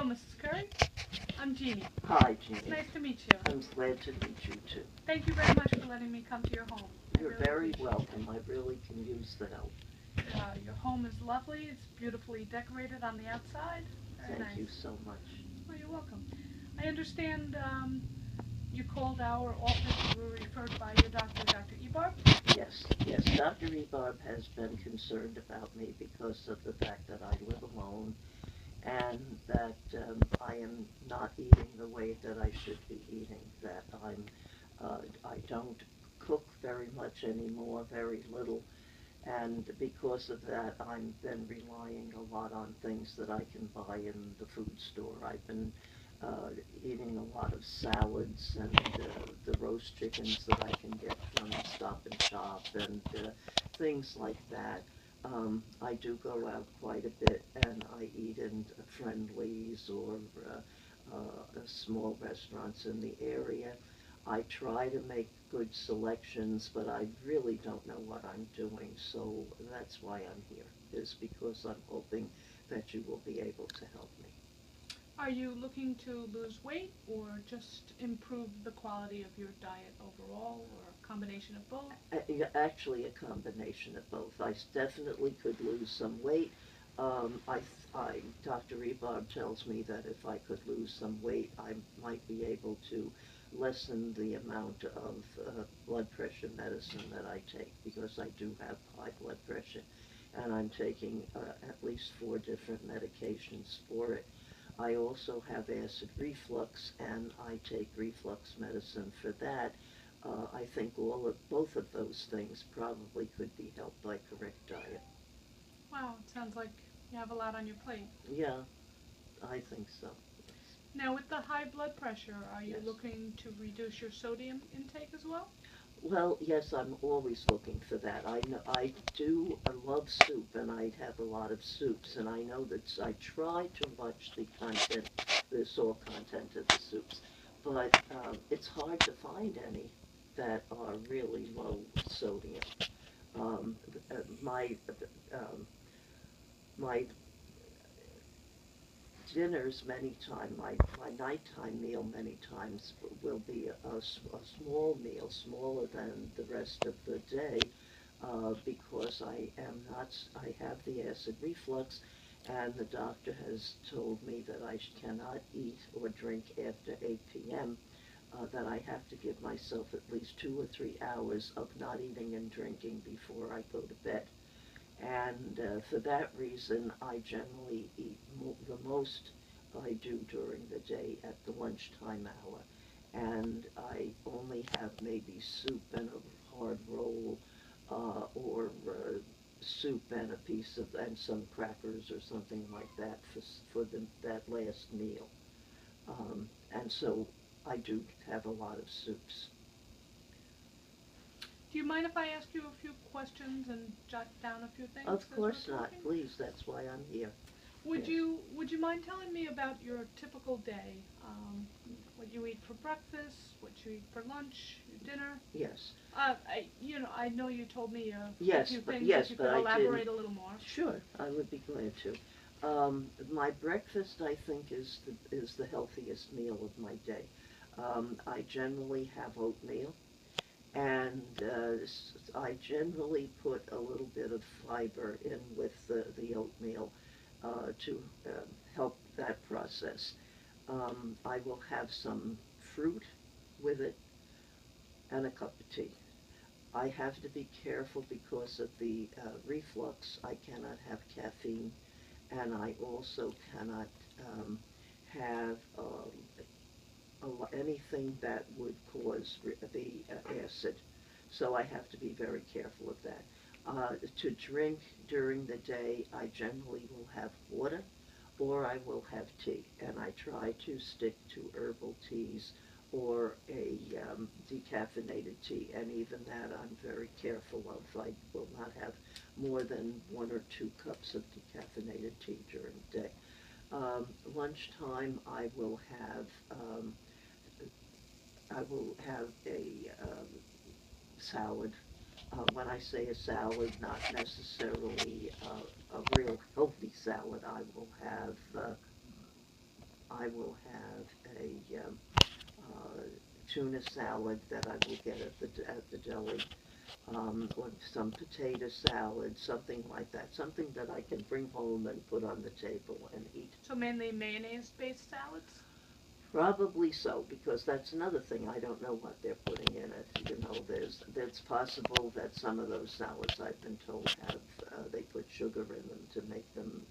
Hello, Mrs. Curry. I'm Jeannie. Hi, It's Jeannie. nice to meet you. I'm glad to meet you too. Thank you very much for letting me come to your home. You're really very appreciate welcome. I really can use the help. it. Your home is lovely. It's beautifully decorated on the outside. Very Thank nice. you so much. Oh, you're welcome. I understand you called our office. You were referred by your doctor, Dr. Ebarb. Yes. Dr. Rebarb has been concerned about me because of the fact that I live alone and that I am not eating the way that I should be eating. That I don't cook very much anymore, very little. And because of that, I've been relying a lot on things that I can buy in the food store. I've been eating a lot of salads and the roast chickens that I can get from Stop and Shop and things like that. I do go out quite a bit and I eat in Friendlies or small restaurants in the area. I try to make good selections, but I really don't know what I'm doing, so that's why I'm here, is because I'm hoping that you will be able to help me. Are you looking to lose weight or just improve the quality of your diet overall, or a combination of both? Actually, a combination of both. I definitely could lose some weight. Dr. Rebarb tells me that if I could lose some weight, I might be able to lessen the amount of blood pressure medicine that I take, because I do have high blood pressure, and I'm taking at least 4 different medications for it. I also have acid reflux, and I take reflux medicine for that. I think both of those things probably could be helped by correct diet. Wow, it sounds like you have a lot on your plate. Yeah, I think so. Yes. Now, with the high blood pressure, are you Yes. looking to reduce your sodium intake as well? Well, yes, I'm always looking for that. I love soup, and I have a lot of soups, and I know that I try to watch the salt content of the soups, but it's hard to find any that are really low sodium. Um, uh, my um, my dinners many times, my nighttime meal many times will be a small meal, smaller than the rest of the day, because I have the acid reflux, and the doctor has told me that I cannot eat or drink after 8 p.m., that I have to give myself at least 2 or 3 hours of not eating and drinking before I go to bed. And for that reason, I generally eat the most I do during the day at the lunchtime hour. And I only have maybe soup and a hard roll, or soup and a piece of, and some crackers or something like that for that last meal. And so I do have a lot of soups. Do you mind if I ask you a few questions and jot down a few things Of as we're course not. talking? Please, that's why I'm here. Would Yes. you mind telling me about your typical day? What you eat for breakfast, what you eat for lunch, your dinner? Yes. I know you told me a Yes, few but things. yes, If you but could I elaborate didn't. a little more. Sure, I would be glad to. My breakfast, I think, is the healthiest meal of my day. I generally have oatmeal, and I generally put a little bit of fiber in with the oatmeal to help that process. I will have some fruit with it and a cup of tea. I have to be careful because of the reflux. I cannot have caffeine, and I also cannot have anything that would cause the acid. So I have to be very careful of that. To drink during the day, I generally will have water or I will have tea, and I try to stick to herbal teas or a decaffeinated tea, and even that I'm very careful of. I will not have more than 1 or 2 cups of decaffeinated tea during the day. Lunchtime, I will have a salad. When I say a salad, not necessarily a real healthy salad. I will have I will have a tuna salad that I will get at the deli, or some potato salad, something like that, something that I can bring home and put on the table and eat. So mainly mayonnaise-based salads? Probably so, because that's another thing. I don't know what they're putting in it. You know, it's possible that some of those salads I've been told have they put sugar in them to make them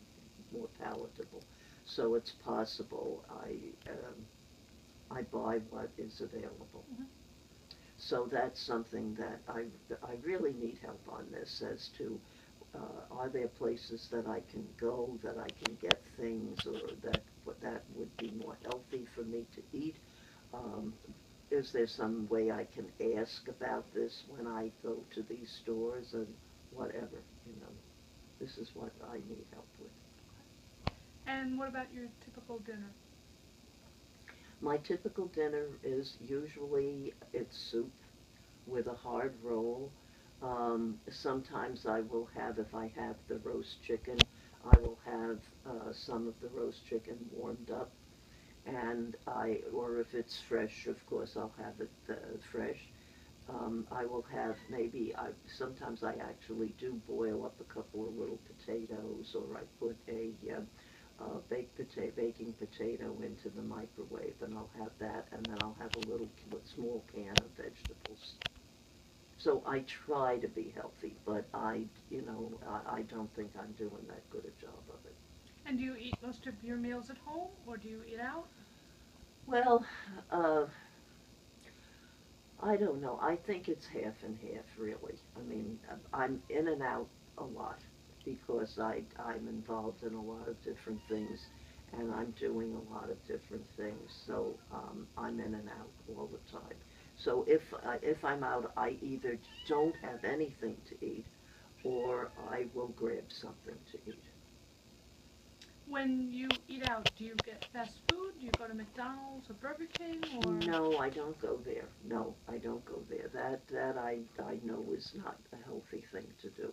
more palatable. So it's possible I buy what is available. Mm-hmm. So that's something that I really need help on this as to are there places that I can go, that I can get things, or that would be more healthy for me to eat? Um, is there some way I can ask about this when I go to these stores and whatever, you know? This is what I need help with. And what about your typical dinner? My typical dinner is usually it's soup with a hard roll. Sometimes I will have, if I have the roast chicken, I will have some of the roast chicken warmed up, and or if it's fresh, of course, I'll have it fresh. I will have sometimes I actually do boil up a couple of little potatoes, or I put a baking potato into the microwave, and I'll have that, and then I'll have a small can of vegetables. So I try to be healthy, but I don't think I'm doing that good a job of it. And do you eat most of your meals at home, or do you eat out? Well, uh, I don't know. I think it's half and half, really. I mean, I'm in and out a lot because I'm involved in a lot of different things, and I'm doing a lot of different things. So I'm in and out all the time. So if I'm out, I either don't have anything to eat, or I will grab something to eat. When you eat out, do you get fast food? Do you go to McDonald's or Burger King, or? No, I don't go there. No, I don't go there. That I know is not a healthy thing to do.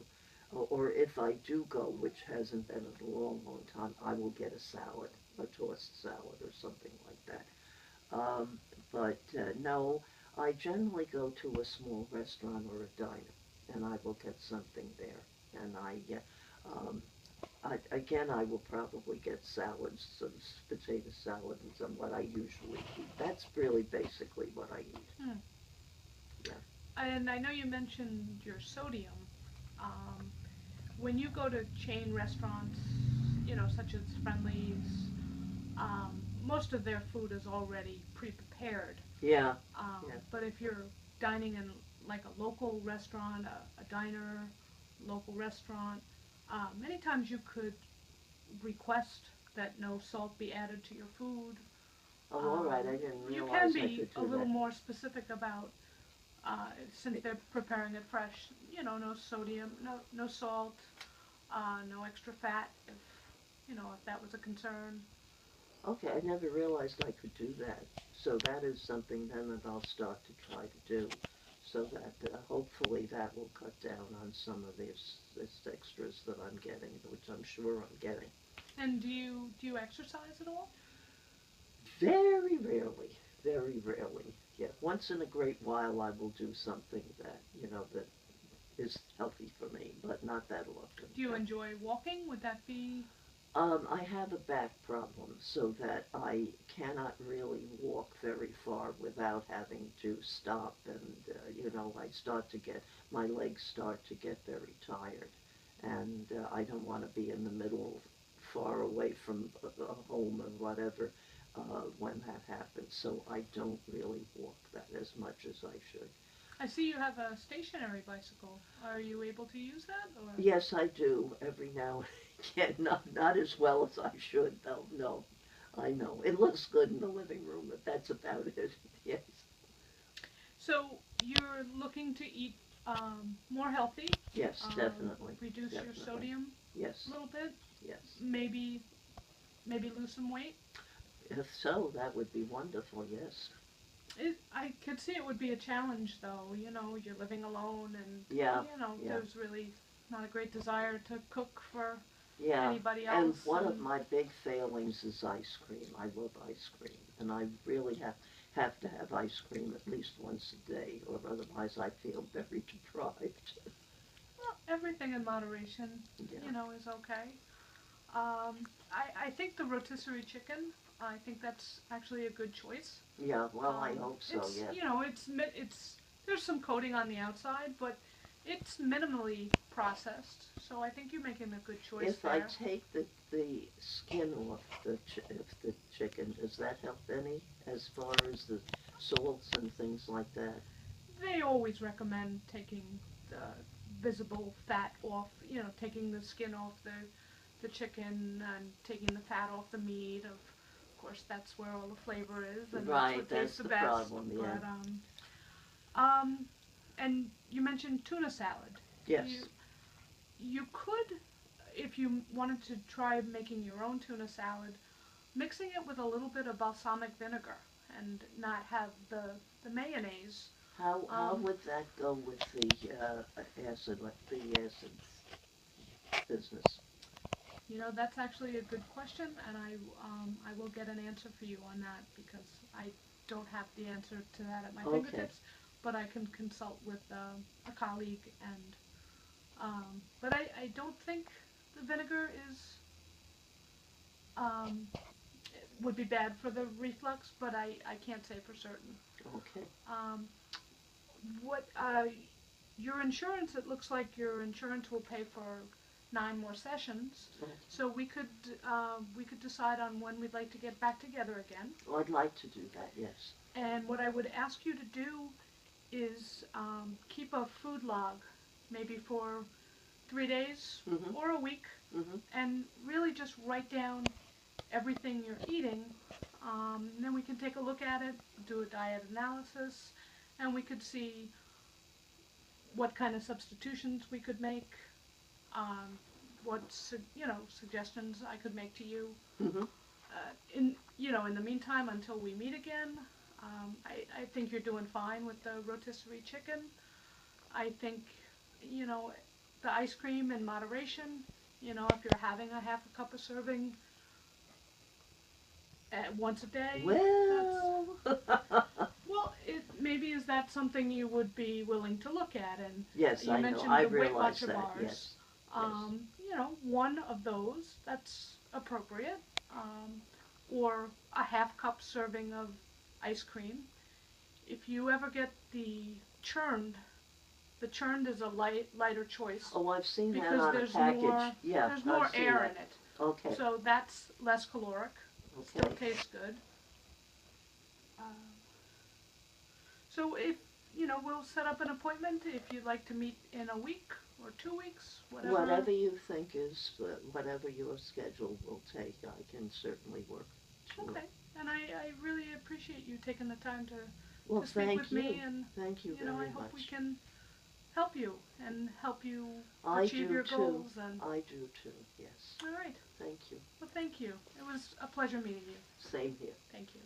Or if I do go, which hasn't been in a long, long time, I will get a salad, a tossed salad or something like that. But no, I generally go to a small restaurant or a diner, and I will get something there. And um, again, I will probably get salads, some potato salad, and some what I usually eat. That's really basically what I eat. Hmm. Yeah. And I know you mentioned your sodium. Um, when you go to chain restaurants, such as Friendly's, most of their food is already pre-prepared. Yeah. Yeah. But if you're dining in like a local restaurant, a diner, local restaurant, many times you could request that no salt be added to your food. Oh, all right. I didn't You can realize I be could a do little that. more specific about, since they're preparing it fresh, no sodium, no salt, no extra fat, if that was a concern. Okay, I never realized I could do that. So that is something then that I'll start to try to do, so that hopefully that will cut down on some of these extras that I'm getting, which I'm sure I'm getting. And do you exercise at all? Very rarely, very rarely. Yeah, once in a great while I will do something that is healthy for me, but not that often. Do you enjoy walking? Would that be? I have a back problem, so that I cannot really walk very far without having to stop, and my legs start to get very tired, and I don't want to be in the middle, far away from a home or whatever, when that happens. So I don't really walk that as much as I should. I see you have a stationary bicycle. Are you able to use that, or? Yes, I do every now and again. Not as well as I should, though. No, I know it looks good in the living room, but that's about it. Yes. So you're looking to eat more healthy, Yes, definitely. reduce your Definitely. sodium Yes. a little bit, Yes. maybe lose some weight. If so, that would be wonderful. Yes. I could see it would be a challenge, though. You're living alone, and Yeah. Yeah. there's really not a great desire to cook for Yeah, anybody and else. one of my big failings is ice cream. I love ice cream, and I really have to have ice cream at least once a day, or otherwise I feel very deprived. Well, everything in moderation, Yeah. is okay. I think the rotisserie chicken, I think that's actually a good choice. Yeah, well, I hope so, It's yeah. it's there's some coating on the outside, but it's minimally processed. So I think you're making a good choice If I there. take the skin off of the chicken, does that help any as far as the salts and things like that? They always recommend taking the visible fat off. Taking the skin off the chicken and taking the fat off the meat. Of course, that's where all the flavor is, and that's Right, what tastes that's the the best. problem, yeah. But um, and you mentioned tuna salad. You Yes. you could, if you wanted to try making your own tuna salad, mixing it with a little bit of balsamic vinegar and not have the mayonnaise. How Um, would that go with the acid business? that's actually a good question, and I will get an answer for you on that because I don't have the answer to that at my Okay. fingertips, but I can consult with a colleague and but I don't think the vinegar is um, would be bad for the reflux, but I can't say for certain. Okay. Um, what your insurance? It looks like your insurance will pay for 9 more sessions, Okay. so we could decide on when we'd like to get back together again. Well, I'd like to do that, yes. And what I would ask you to do is keep a food log, maybe for 3 days Mm-hmm. or a week, Mm-hmm. and really just write down everything you're eating. And then we can take a look at it, do a diet analysis, and we could see what kind of substitutions we could make, um, what suggestions I could make to you. Mm-hmm. In the meantime, until we meet again, I think you're doing fine with the rotisserie chicken. I think you know the ice cream in moderation. If you're having a half a cup of serving once a day, that's Well, well. Maybe is that something you would be willing to look at? And yes, you I know. mentioned I the Weight realize Watcher that. bars. Yes. Yes. One of those that's appropriate, or a half cup serving of ice cream. If you ever get churned, the churned is a lighter choice Oh, I've seen that because on a package. Yeah, there's I've more seen air that. in it. Okay. So that's less caloric. Still Okay. tastes good. Uh, so if we'll set up an appointment if you'd like to meet in a week or 2 weeks, whatever. Whatever you think is, whatever your schedule will take, I can certainly work. Sure. Okay. And I really appreciate you taking the time Well, to speak thank with you. me, and Thank you very I much. hope we can help you and help you I achieve do your too. goals. And I do too. Yes. all right. Thank you. Well, thank you. It was a pleasure meeting you. Same here. Thank you.